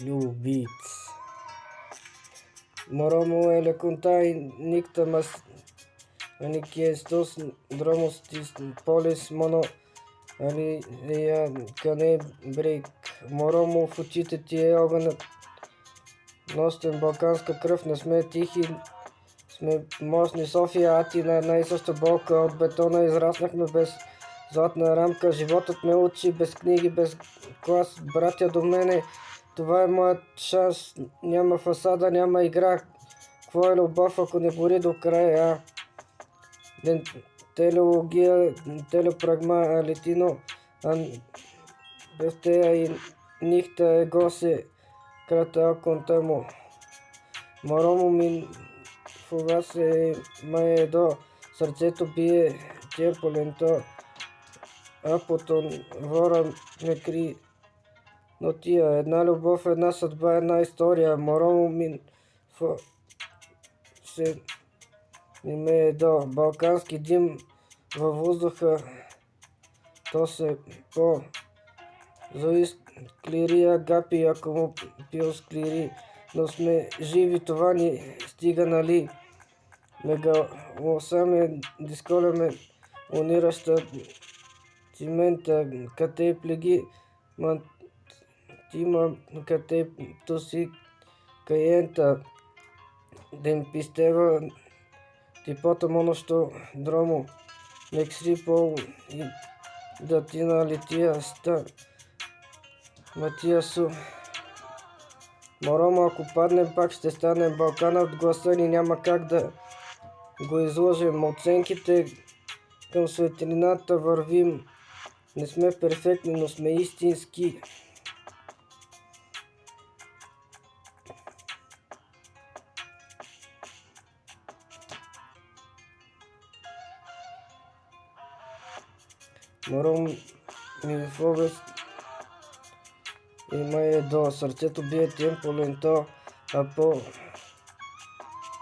Любиц. Moromo ele contai nictamas aniquiestos dromos tis polis mono алия канебрик. Моромо в очите ти е огънът. Носим балканска кръв, не сме тихи, сме мощни. София, Атина, една и съща болка. От бетона израснахме без златна рамка. Животът ме учи без книги, без клас. Братя до мене, това е моят шанс. Няма фасада, няма игра. Какво е любов, ако не гори до края? Teleologia, telepragma, alitino, bestea и нихта его се крата контамо. Моромо ми фуга се мае до сърцето бие теполенто, а потом вора ме кри. Но тия една любов, една съдба, една история. Моромо ми се ме до балкански дим във въздуха, то се по склири агапи, ако му пил склири, но сме живи, това ни стига, нали? Мегалосаме, дисколяме, унираща цимента, къде плеги, мантима, къде туси каента, ден пистева, типото монощо дромо, мекси пол и датина лития ста. Матия су. Моромо, ако паднем, пак ще станем. Балканът гласа ни няма как да го изложим. Оценките към светлината вървим. Не сме перфектни, но сме истински. Моромо ми в обез има до сърцето бие темпо ленто, а по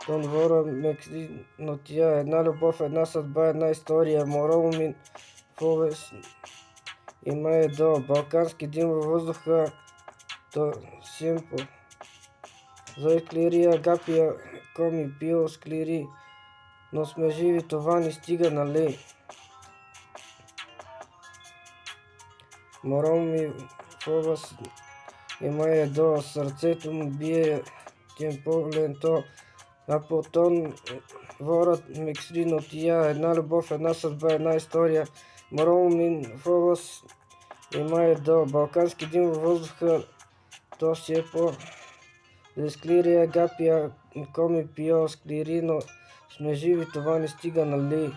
конвора мекси, но тия една любов, една съдба, една история. Моромо ми в обез има до балкански дим във въздуха, то симпо. Зой клири агапия, коми пио склири, но сме живи, това ни стига, нали? Моромо ми в обез има до сърцето му бие темпо ленто, а потом ворът мекси, но тия една любов, една съдба, една история. Моромо ми в обез има до балкански дим във въздуха, то си е по склири агапия, коми пио склири, но сме живи, това ни стига, нали?